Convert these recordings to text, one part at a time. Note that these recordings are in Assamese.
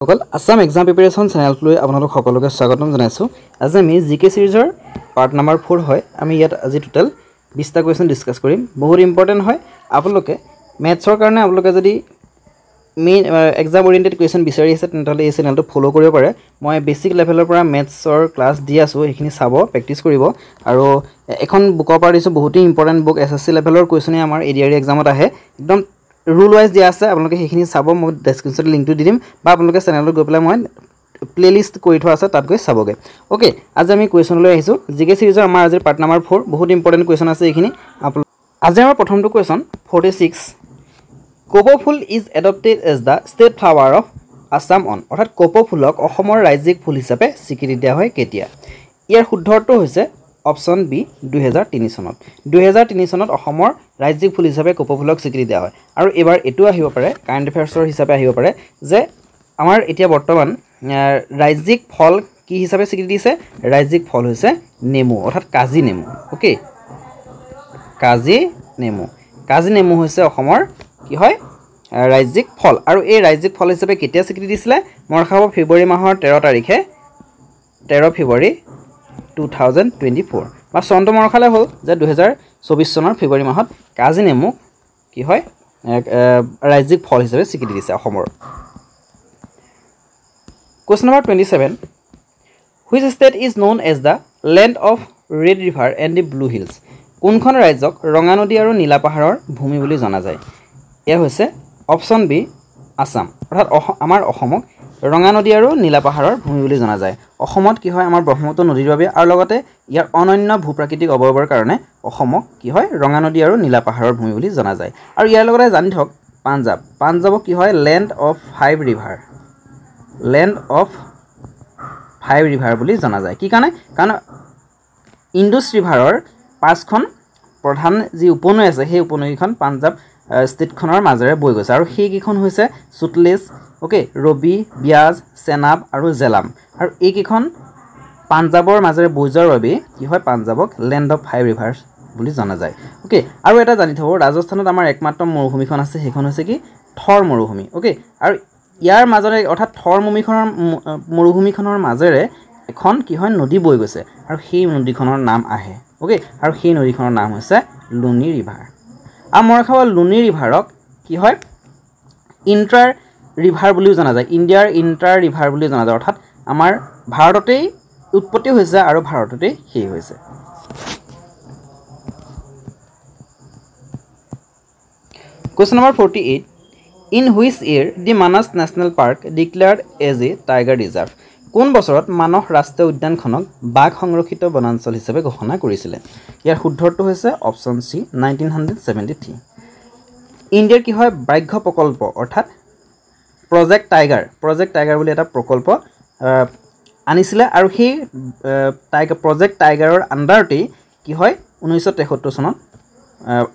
সকল আসাম এক্সাম প্ৰিপাৰেচন চেনেলটোলৈ আপোনালোক সকলোকে স্বাগতম জনাইছো। আজি আমি জিকে সিৰিজৰ পাৰ্ট নম্বৰ 4 হয়। আমি ইয়াত আজি টোটাল 20টা কোৱেশ্চন ডিসকাস কৰিম। বহুত ইম্পৰ্টেন্ট হয়। আপোনালোকে ম্যাথছৰ কাৰণে আপোনালোকে যদি মেইন এক্সাম ওৰিয়েন্টেড কোৱেশ্চন বিচাৰি আছে তেন্তে এই চেনেলটো ফলো কৰিব পাৰে। মই বেসিক লেভেলৰ পৰা ম্যাথছৰ ক্লাছ দি আছো, এইখিনি চাব, প্ৰেক্টিস কৰিব। আৰু এখন বুকৰ পৰা দিছো বহুত ইম্পৰ্টেন্ট বুক এসএসসি লেভেলৰ কোৱেশ্চনে আমাৰ এডিআৰই এক্সামত আহে। একদম ৰুল ওয়াইজ দিয়া আছে, আপোনালোকে সেইখিনি চাব। মই ডেসক্ৰিপশনত লিংকটো দি দিম বা আপোনালোকে চেনেলত গৈ পেলাই মই প্লেলিষ্ট কৰি থোৱা আছে তাত গৈ চাবগে। ওকে, আজি আমি কোৱেশ্চনলৈ আহিছো। জিকে সিৰিজৰ আমাৰ আজিৰ পাৰ্ট নম্বৰ 4 বহুত ইম্পৰ্টেন্ট কোৱেশ্চন আছে এইখিনি। আজি আমাৰ প্ৰথমটো কোৱেশ্চন 46 কোপো ফুল is adopted as the state flower of Assam on. অৰ্থাৎ কোপো ফুলক অসমৰ ৰাজ্যিক ফুল হিচাপে স্বীকৃতি দিয়া হয় কেতিয়া? ইয়াৰ শুদ্ধটো হৈছে অপশন বি 2003 চনত। 2003 চনত অসমৰ ৰাজ্যিক ফুল হিচাপে কোপো ফুলক স্বীকৃতি দিয়া হয়। আৰু এবাৰ এটো আহিব পাৰে কাৰেণ্ট এফেয়াৰ্ছৰ হিচাপে আহিব পাৰে যে আমাৰ এতিয়া বৰ্তমান ৰাজ্যিক ফল কি হিচাপে স্বীকৃতি দিছে? ৰাজ্যিক ফল হৈছে নেমু, অৰ্থাৎ কাজি নেমু। ওকে, কাজি নেমু হৈছে অসমৰ কি হয় ৰাজ্যিক ফল। আৰু এই ৰাজ্যিক ফল হিচাপে কেতিয়া স্বীকৃতি দিছিলে? মৰখাব ফেব্ৰুৱাৰী মাহৰ 13 তাৰিখে 13 ফেব্ৰুৱাৰী 2024 বা চনটো মৰখালে হ'ল যে 2024 চনৰ ফেব্ৰুৱাৰী মাহত কাজি নেমু কি হয় ৰাজ্যিক ফল হিচাপে স্বীকৃতি দিছে অসমৰ। Question number 27 which state is known as the land of red river and the blue hills? কোনখন ৰাজ্যক ৰঙা নদী আৰু নীলা পাহাৰৰ ভূমি বুলি জনা যায়? এয়া হৈছে অপশন বি আসাম। অৰ্থাৎ আমাৰ অসমক ৰঙা নদী আৰু নীলা পাহাৰৰ ভূমি বুলি জনা যায়। অসমত কি হয় আমাৰ ব্ৰহ্মপুত্ৰ নদীৰ বাবে আৰু লগতে ইয়াৰ অনন্য ভূপ্ৰাকৃতিক অৱয়বৰ কাৰণে অসমক কি হয় ৰঙা নদী আৰু নীলা পাহাৰৰ ভূমি বুলি জনা যায়। আৰু ইয়াৰ লগতে জানি থওক পাঞ্জাবক কি হয় লেণ্ড অফ ফাইভ ৰিভাৰ বুলি জনা যায়। কি কাৰণে? কাৰণ ইণ্ডুছ ৰিভাৰৰ 5খন প্ৰধান যি উপনৈ আছে সেই উপনৈখন পাঞ্জাব ষ্টেটখনৰ মাজেৰে বৈ গৈছে আৰু সেইকেইখন হৈছে সুতলেজ, ওকে, ৰবি, বিয়াজ, চেনাব আৰু জেলাম। আৰু এইকেইখন পাঞ্জাবৰ মাজেৰে বৈ যোৱাৰ বাবে কি হয় পাঞ্জাবক লেণ্ড অফ ফাইভ ৰিভাৰ্ছ বুলি জনা যায়। ওকে, আৰু এটা জানি থব ৰাজস্থানত আমাৰ একমাত্ৰ মৰুভূমিখন আছে, সেইখন হৈছে কি থৰ মৰুভূমি। ওকে, আৰু ইয়াৰ মাজেৰে অৰ্থাৎ থৰ মৰুভূমিখনৰ মাজেৰে এখন কি হয় নদী বৈ গৈছে আৰু সেই নদীখনৰ নাম আহে। ওকে, আৰু সেই নদীখনৰ নাম হৈছে লুনি ৰিভাৰ। আৰু মই খাব লুনি ৰিভাৰক কি হয় ইণ্টাৰ ৰিভাৰ বুলিও জনা যায়, ইণ্ডিয়াৰ ইণ্টাৰ ৰিভাৰ বুলিও জনা যায়। অৰ্থাৎ আমাৰ ভাৰততেই উৎপত্তি হৈছে আৰু ভাৰততেই শেষ হৈছে। Question number 48 In which year the Manas National Park declared as a tiger reserve? কোন বছৰত মানস ৰাষ্ট্ৰীয় উদ্যানখনক বাঘ সংৰক্ষিত বনাঞ্চল হিচাপে ঘোষণা কৰিছিলে? ইয়াৰ শুদ্ধটো হৈছে অপশন সি 1973। ইণ্ডিয়াৰ কি হয় ব্যাঘ্ৰ প্ৰকল্প অৰ্থাৎ প্ৰজেক্ট টাইগাৰ বুলি এটা প্ৰকল্প আনিছিলে আৰু সেই প্ৰজেক্ট টাইগাৰৰ আণ্ডাৰতেই কি হয় 1973 চনত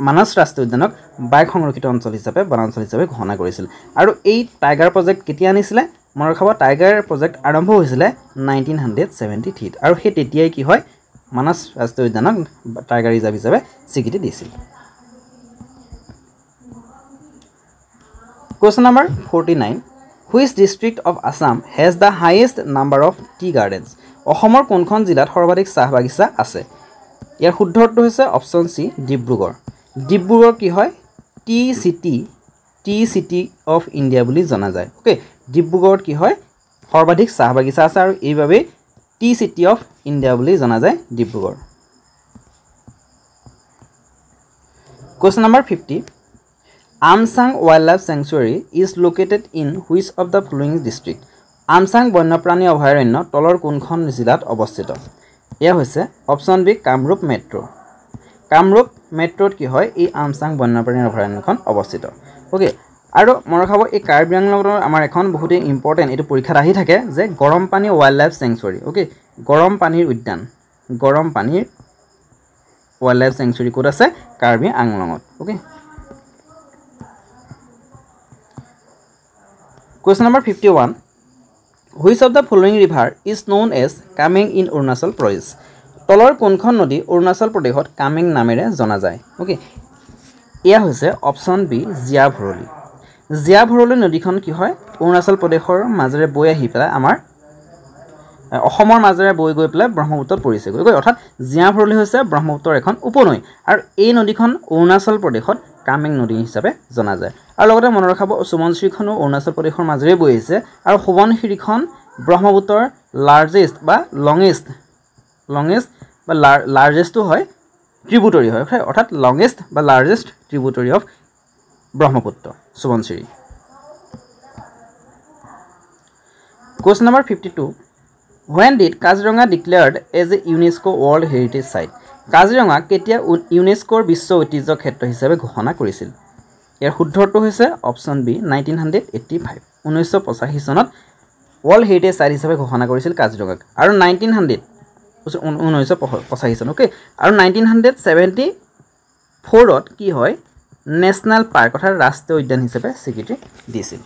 মানস ৰাষ্ট্ৰীয় উদ্যানক বাঘ সংৰক্ষিত অঞ্চল হিচাপে বনাঞ্চল হিচাপে ঘোষণা কৰিছিল। আৰু এই টাইগাৰ প্ৰজেক্ট কেতিয়া আনিছিলে? মনত ৰাখিব টাইগাৰ প্ৰজেক্ট আৰম্ভ হৈছিলে 1973 আৰু সেই তেতিয়াই কি হয় মানস ৰাষ্ট্ৰীয় উদ্যানক টাইগাৰ ৰিজাৰ্ভ হিচাপে স্বীকৃতি দিছিল। Question number 49 Which district of Assam has the highest number of tea gardens? অসমৰ কোনখন জিলাত সৰ্বাধিক চাহ বাগিচা আছে? ইয়াৰ শুদ্ধটো হৈছে অপশন সি ডিব্ৰুগড় কি হয় টি চিটি অফ ইণ্ডিয়া বুলি জনা যায়। ওকে, ডিব্ৰুগড়ত কি হয় সৰ্বাধিক চাহ বাগিচা আছে আৰু এইভাবে টি চিটি অফ ইণ্ডিয়া বুলি জনা যায় Dibrugarh. Question number 50 Amsang Wildlife Sanctuary is located in which of the following district? Amchang বন্যপ্ৰাণী অভয়াৰণ্য তলৰ কোনখন জিলাত অৱস্থিত? এয়া হৈছে অপশন বি কামৰূপ মেট্ৰত কি হয় এই আমচাং বন্যপ্ৰাণী অভয়াৰণ্যখন অৱস্থিত। ওকে, আৰু মনত ৰাখিব এই কাৰ্বি আংলঙৰ আমাৰ এখন বহুতেই ইম্পৰ্টেণ্ট এইটো পৰীক্ষাত আহি থাকে যে গৰম পানী ৱাইল্ড লাইফ চেংচুৰী। ওকে, গৰম পানীৰ ৱাইল্ড লাইফ চেংচুৰী ক'ত আছে? কাৰ্বি আংলঙত। Okay, Question number 51 Which of the following river is known as Kameng in Arunachal Pradesh? তলৰ কোনখন নদী অৰুণাচল প্ৰদেশত কামেং নামেৰে জনা যায়? ওকে, এয়া হৈছে অপশন বি জিয়া ভৰলী। জিয়া ভৰলী নদীখন কি হয় অৰুণাচল প্ৰদেশৰ মাজেৰে বৈ আহি পেলাই আমাৰ অসমৰ মাজেৰে বৈ গৈ পেলাই ব্ৰহ্মপুত্ৰত পৰিছে গৈ অৰ্থাৎ জিয়া ভৰলী হৈছে ব্ৰহ্মপুত্ৰৰ এখন উপনৈ আৰু এই নদীখন অৰুণাচল প্ৰদেশত কামেং নদী হিচাপে জনা যায় আৰু লগতে মনত ৰাখিব সুবনশিৰিখনো অৰুণাচল প্ৰদেশৰ মাজেৰে বৈ আহিছে আৰু সুবনশিৰিখন ব্ৰহ্মপুত্ৰৰ লাৰ্জেষ্ট বা লংগেষ্ট বা লাৰ্জেষ্টটো হয় ট্ৰিবিউটৰি হয় অৰ্থাৎ লংগেষ্ট বা largest tributary of Brahmaputra Subansiri Question number 52 When did Kaziranga declared as a UNESCO World Heritage Site? Kaziranga কেতিয়া ইউনেস্কোৰ বিশ্ব ঐতিহ্য ক্ষেত্ৰ হিচাপে ঘোষণা কৰিছিল ইয়াৰ শুদ্ধটো হৈছে অপচন বি 1985 1985 চনত ওয়াৰ্ল্ড হেৰিটেজ সাইট হিচাপে ঘোষণা কৰিছিল কাজিৰঙাক আৰু 1985 চন ওকে আৰু 1974 ত কি হয় নেশনাল পাৰ্ক অৰ্থাৎ ৰাষ্ট্ৰীয় উদ্যান হিচাপে স্বীকৃতি দিছিল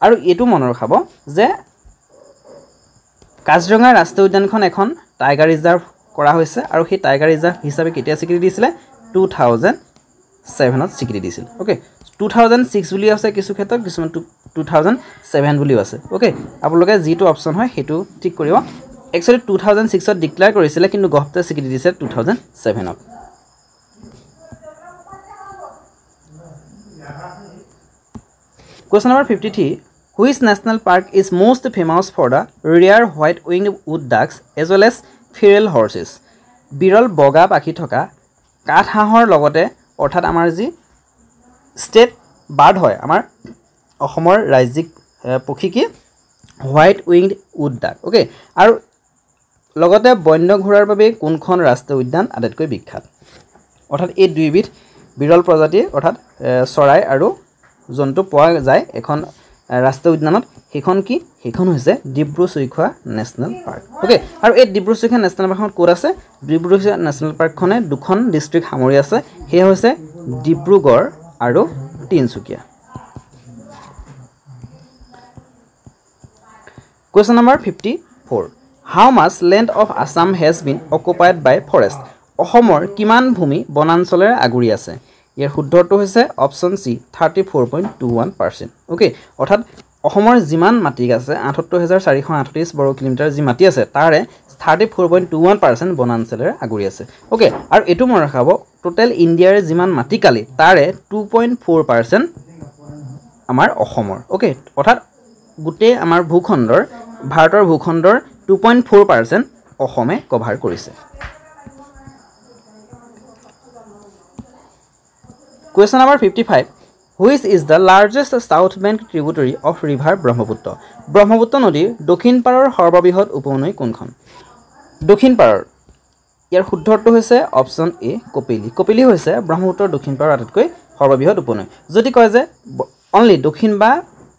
আৰু এটো মনত ৰাখব যে কাজিৰঙা ৰাষ্ট্ৰীয় উদ্যানখন এখন টাইগাৰ ৰিজাৰ্ভ কৰা হৈছে আৰু সেই টাইগাৰ ৰিজাৰ্ভ হিচাপে কেতিয়া স্বীকৃতি দিছিল 2007 ত স্বীকৃতি দিছিল ওকে 2006 বুলি আছে কিছু ক্ষেত্ৰত কিছুমান 2007 বুলি আছে ওকে আপোনালোকে যেটো অপচন হয় হেতু ঠিক কৰিব একচুয়ালি 2006 ত ডিক্লেয়াৰ কৰিছিল কিন্তু গভতে স্বীকৃতি দিছিল 2007 ত Question number 53 Which national park is most famous for the rare white-winged wood ducks as well as feral horses? বিৰল বগা পাখি থকা কাঠহাঁহৰ লগতে অৰ্থাৎ আমাৰ যি ষ্টেট বাৰ্ড হয় আমাৰ অসমৰ ৰাজ্যিক পক্ষী কি হোৱাইট উইংড উড ডাক ওকে আৰু লগতে বন্য ঘোঁৰাৰ বাবে কোনখন ৰাষ্ট্ৰীয় উদ্যান আটাইতকৈ বিখ্যাত অৰ্থাৎ এই দুইবিধ বিৰল প্ৰজাতি অৰ্থাৎ চৰাই আৰু জন্তু পোৱা যায় এখন ৰাষ্ট্ৰীয় উদ্যানত হেখন কি হেখন হৈছে ডিব্ৰু-চৈখোৱা নেশনাল পাৰ্ক ওকে আৰু এই ডিব্ৰু-চৈখোৱা নেশনাল পাৰ্কখন ক'ত আছে ডিব্ৰু-চৈখোৱা নেশনাল পাৰ্কখনে দুখন ডিস্ট্ৰিক্ট সামৰি আছে হেয়া হৈছে ডিব্ৰুগড় আৰু Tinsukia Question number 54 How much land of Assam has been occupied by forest অসমৰ কিমান ভূমি বনাঞ্চলেৰে আগুৰি আছে ইয়াৰ শুদ্ধটো হৈছে অপচন সি 34.21% ওকে অৰ্থাৎ অসমৰ জিমান মাটি আছে 78438 বৰ্গ কিলোমিটাৰ যি মাটি আছে তাৰে 34.21% বনাঞ্চলেৰে আগুৰি আছে ওকে আৰু এটো মন ৰাখাব টোটাল ইণ্ডিয়াৰ জিমান মাটি কালি তাৰে 2.4% আমাৰ অসমৰ ওকে অৰ্থাৎ গুটে আমাৰ ভূখণ্ডৰ ভাৰতৰ ভূখণ্ডৰ 2.4% অসমে কভাৰ কৰিছে Question number 55 Which is the largest south bank tributary of river Brahmaputra Brahmaputra নদীৰ দক্ষিণ পাৰৰ সৰ্ববৃহৎ উপনৈ কোনখন দক্ষিণ পাৰৰ ইয়াৰ শুদ্ধটো হৈছে অপচন এ কপিলি হৈছে ব্ৰহ্মপুত্ৰৰ দক্ষিণ পাৰৰ আটাইতকৈ সৰ্ববৃহৎ উপনৈ যদি কয় যে অনলি দক্ষিণ বা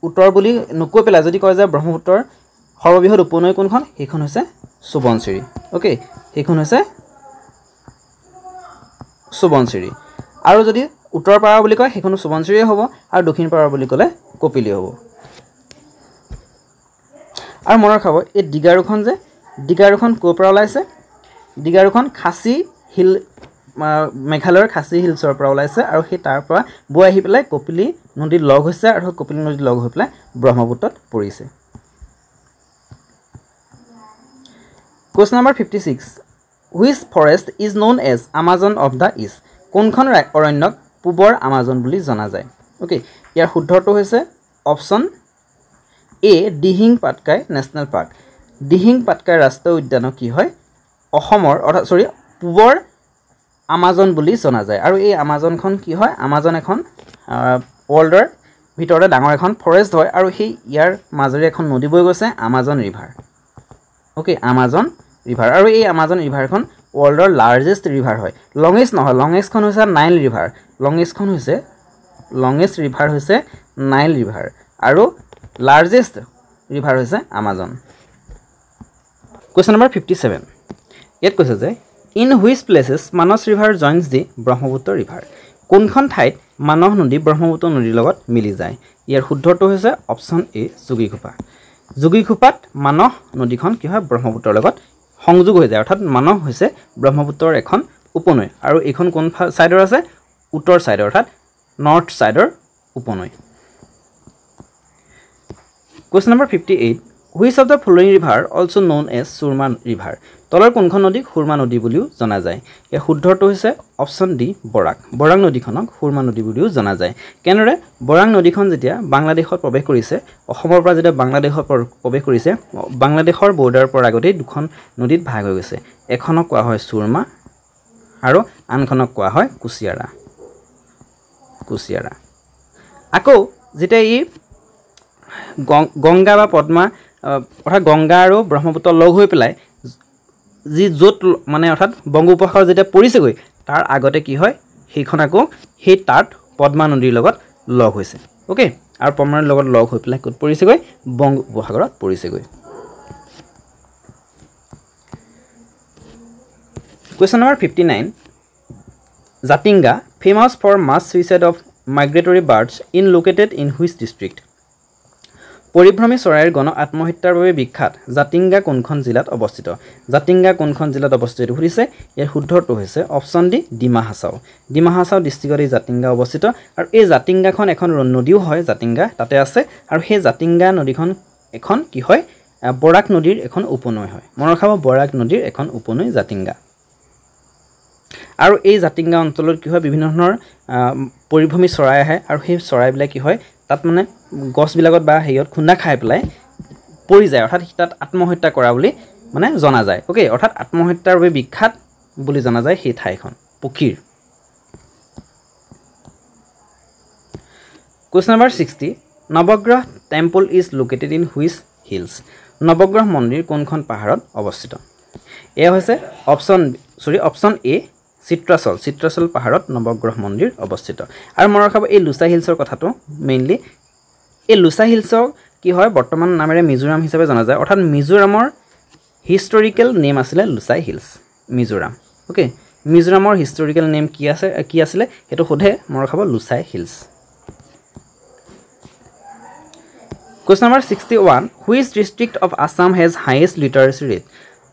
উত্তৰ বুলি নকৈ পেলা যদি কয় যে ব্ৰহ্মপুত্ৰৰ সৰ্ববৃহৎ উপনৈ কোনখন হেখন হৈছে সুবনশিৰি ওকে হেখন হৈছে সুবনশিৰি আৰু যদি উত্তৰ পাৰ বুলি কয় হেখন সুবনশিৰি হ'ব আৰু দক্ষিণ পাৰ বুলি ক'লে কপিলি হ'ব আৰু মনৰ খাব এই ডিগাৰুখন ক'ৰ পৰা ওলাইছে ডিগাৰুখন খাচী হিল মেঘালয়ৰ খাচী হিলছৰ পৰা ওলাইছে আৰু সেই তাৰ পৰা বৈ আহি পেলাই কপিলি নদীত লগ হৈছে আৰু কপিলি নদীত লগ হৈ পেলাই ব্ৰহ্মপুত্ৰত পৰিছে Question number 56 Which forest is known as Amazon of the East কোনখন অৰণ্যক পূবৰ আমাজন বুলি জনা যায় ওকে ইয়াৰ শুদ্ধটো হৈছে অপচন এ দিহিং পাটকাই নেশনাল পাৰ্ক দিহিং পাটকাই ৰাষ্ট্ৰীয় উদ্যান কি হয় অসমৰ অৰ্থাৎ পূবৰ আমাজন বুলি জনা যায় আৰু এই আমাজনখন কি হয় আমাজন এখন ওয়াৰ্ল্ডৰ ভিতৰতে ডাঙৰ এখন ফৰেষ্ট হয় আৰু সেই ইয়াৰ মাজেৰে এখন নদী বৈ গৈছে Amazon river okay Amazon river আৰু এই আমাজন ৰিভাৰখন ওয়াৰ্ল্ডৰ লাৰ্জেষ্ট ৰিভাৰ হয় লংগেষ্ট নহয় লংগেষ্টখন হৈছে নাইল ৰিভাৰ লংগেষ্ট ৰিভাৰ হৈছে নাইল ৰিভাৰ আৰু লাৰ্জেষ্ট ৰিভাৰ হৈছে আমাজন Question number 57 ইয়াত কৈছে যে in which places Manas river joins the Brahmaputra river কোনখন ঠাইত মানস নদী ব্ৰহ্মপুত্ৰ নদীৰ লগত মিলি যায় ইয়াৰ শুদ্ধটো হৈছে অপচন এ যোগীঘোপাত মানস নদীখন কি হয় ব্ৰহ্মপুত্ৰৰ লগত সংযোগ হৈ যায় অৰ্থাৎ মানস হৈছে ব্ৰহ্মপুত্ৰৰ এখন উপনৈ আৰু এইখন কোন সাইডৰ আছে উত্তৰ সাইডৰ অৰ্থাৎ নৰ্থ সাইডৰ উপনৈ Question number 58. Which of the following river also known as Surma River? তলৰ কোনখন নদীক সুৰমা নদী বুলিও জনা যায় ইয়াৰ শুদ্ধটো হৈছে অপচন ডি বৰাক বৰাক নদীখনক সুৰমা নদী বুলিও জনা যায় কেনৰে বৰাক নদীখন যেতিয়া বাংলাদেশত প্ৰৱেশ কৰিছে অসমৰ পৰা যেতিয়া বাংলাদেশত প্ৰৱেশ কৰিছে বাংলাদেশৰ বৰ্ডাৰৰ পৰা আগতেই দুখন নদীত ভাগ হৈ গৈছে এখনক কোৱা হয় সুৰমা আৰু আনখনক কোৱা হয় কুছিয়াৰা আকৌ যেতিয়া ই গংগা বা পদ্মা অৰ্থাৎ গংগা আৰু ব্ৰহ্মপুত্ৰ লগ হৈ পেলাই যি য'ত মানে অৰ্থাৎ বংগোপসাগৰ যেতিয়া পৰিছেগৈ তাৰ আগতে কি হয় সেইখন আকৌ সেই তাত পদ্মা নদীৰ লগত লগ হৈছে ওকে আৰু পদ্মাৰ লগত লগ হৈ পেলাই ক'ত পৰিছেগৈ বংগোপসাগৰত পৰিছেগৈ Question number 59 Jatinga famous for mass suicide of migratory birds in located in which district পৰিভ্ৰমী চৰাইৰ গণ আত্মহত্যাৰ বাবে বিখ্যাত জাতিংগা কোনখন জিলাত অৱস্থিত জাতিংগা কোনখন জিলাত অৱস্থিত হৈছে ইয়াৰ শুদ্ধটো হৈছে অপচন ডি ডিমা হাছাও ডিস্ট্ৰিক্টৰ এই জাতিংগা অৱস্থিত আৰু এই জাতিংগাখন এখন নদীও হয় জাতিংগা তাতে আছে আৰু সেই জাতিংগা নদীখন এখন কি হয় বৰাক নদীৰ এখন উপনৈ হয় মনত ৰাখিব বৰাক নদীৰ এখন উপনৈ জাতিংগা আৰু এই জাতিংগা অঞ্চলত কি হয় বিভিন্ন ধৰণৰ পৰিভ্ৰমী চৰাই আহে আৰু সেই চৰাইবিলাক কি হয় তাত মানে গছবিলাকত বা হেয়ত খুন্দা খাই পেলাই পৰি যায় অৰ্থাৎ তাত আত্মহত্যা কৰা বুলি মানে জনা যায় ওকে অৰ্থাৎ আত্মহত্যাৰ বাবে বিখ্যাত বুলি জনা যায় সেই ঠাইখন পক্ষীৰ Question number 60 Navagraha temple is located in which hills Navagraha মন্দিৰ কোনখন পাহাৰত অৱস্থিত এয়া হৈছে অপচন এ চিত্ৰাচল পাহাৰত নৱগ্ৰহ মন্দিৰ অৱস্থিত আৰু মনত ৰাখিব এই লুচা হিলছৰ কথাটো মেইনলি এই লুচা হিলছক কি হয় বৰ্তমান নামেৰে মিজোৰাম হিচাপে জনা যায় অৰ্থাৎ মিজোৰামৰ হিষ্টৰিকেল নেম আছিল লুচাই হিলছ মিজোৰাম ওকে মিজোৰামৰ হিষ্টৰিকেল নেম কি আছিল হেতু সোধে মনত ৰাখিব লুচাই hills Question number 61 Which district of Assam has highest literacy rate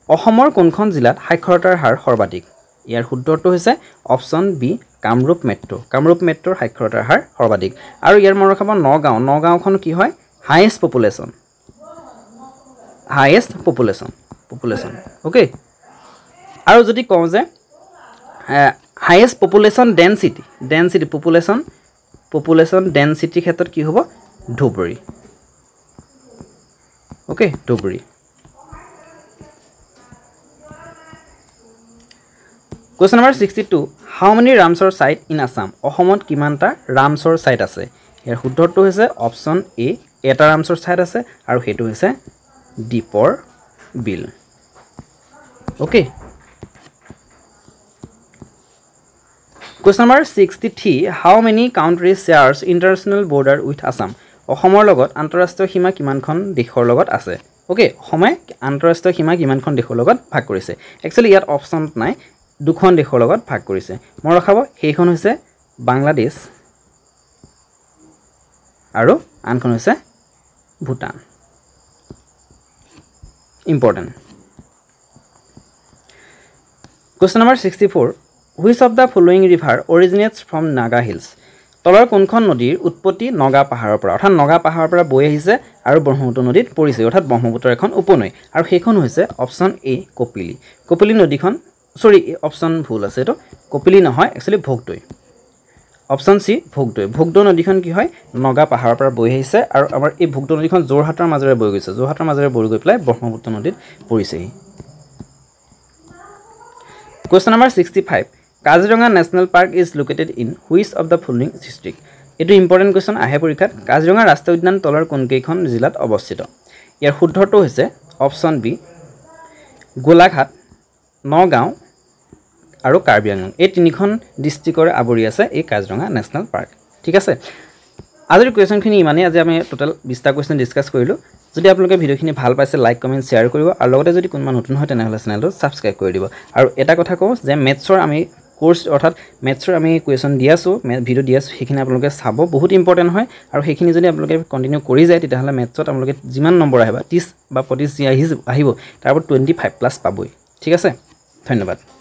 অসমৰ কোনখন জিলাত সাক্ষৰতাৰ হাৰ সৰ্বাধিক ইয়াৰ শুদ্ধটো হৈছে অপচন বি কামৰূপ মেট্ৰৰ সাক্ষৰতাৰ হাৰ সৰ্বাধিক আৰু ইয়াৰ মনত ৰাখিব নগাঁওখন কি হয় হাইয়েষ্ট পপুলেশ্যন ওকে আৰু যদি কওঁ যে highest population density population density ক্ষেত্ৰত কি হ'ব Dhubri okay Dhubri Question number 62 How many Ramsar site in Assam অসমত কিমানটা ৰামছৰ সাইট আছে ইয়াৰ শুদ্ধটো হৈছে অপচন এ এটা ৰামছৰ সাইট আছে আৰু হেতু হৈছে দীপৰ বিল okay Question number 63 How many countries shares international border with Assam অসমৰ লগত আন্তঃৰাষ্ট্ৰীয় সীমা কিমানখন দেশৰ লগত আছে ওকে অসমে আন্তঃৰাষ্ট্ৰীয় সীমা কিমানখন দেশৰ লগত ভাগ কৰিছে একচুয়ালি ইয়াত অপচন নাই দুখন দেশৰ লগত ভাগ কৰিছে মনত ৰাখিব সেইখন হৈছে বাংলাদেশ আৰু আনখন হৈছে Bhutan important Question number 64 Which of the following river originates from Naga Hills তলৰ কোনখন নদীৰ উৎপত্তি নগা পাহাৰৰ পৰা অৰ্থাৎ নগা পাহাৰৰ পৰা বৈ আহিছে আৰু ব্ৰহ্মপুত্ৰ নদীত পৰিছে অৰ্থাৎ ব্ৰহ্মপুত্ৰৰ এখন উপনৈ আৰু সেইখন হৈছে অপচন এ কপিলি নদীখন অপচন ভুল আছে এটো কপিলি নহয় actually Bhogdoi option C Bhogdoi নদীখন কি হয় নগা পাহাৰৰ পৰা বৈ আহিছে আৰু আমাৰ এই ভোগদৈ নদীখন জোৰহাটৰ মাজেৰে বৈ গৈ পেলাই ব্ৰহ্মপুত্ৰ নদীত পৰিছেহি Question number 65 Kaziranga National Park is located in which of the following district এটো ইম্পৰ্টেন্ট কোৱেশ্চন আহে পৰীক্ষাত কাজিৰঙা ৰাষ্ট্ৰীয় উদ্যান তলৰ কোনকেইখন জিলাত অৱস্থিত ইয়াৰ শুদ্ধটো হৈছে অপচন বি গোলাঘাট নগাঁও আৰু কাৰ্বি আংলং এই তিনিখন ডিস্ট্ৰিক্টৰ আৱৰি আছে এই কাজিৰঙা নেশ্যনেল পাৰ্ক ঠিক আছে আজিৰ কোৱেশ্চনখিনি ইমানেই আজি আমি টোটাল 20টা কোৱেশ্চন ডিসকাস কৰিলো যদি আপোনালোকে ভিডিওখিনি ভাল পাইছে লাইক কমেন্ট শেয়াৰ কৰিব আৰু লগতে যদি কোনোবা নতুন হয় তেনেহলে চেনেলটো সাবস্ক্ৰাইব কৰি দিব আৰু এটা কথা কওঁ যে মেথছৰ আমি কোৰ্স অৰ্থাৎ মেথছৰ আমি কোৱেশ্চন দি আছো ভিডিও দি আছো সেইখিনি আপোনালোকে চাব বহুত ইম্পৰ্টেন্ট হয় আৰু সেইখিনি যদি আপোনালোকে কন্টিনিউ কৰি যায় তেতিয়াহলে মেথছত আপোনালোকে যিমান নম্বৰ আহিব 30 বা 25 আহিব তাৰ ওপৰত 25 প্লাস পাবই ঠিক আছে ধন্যবাদ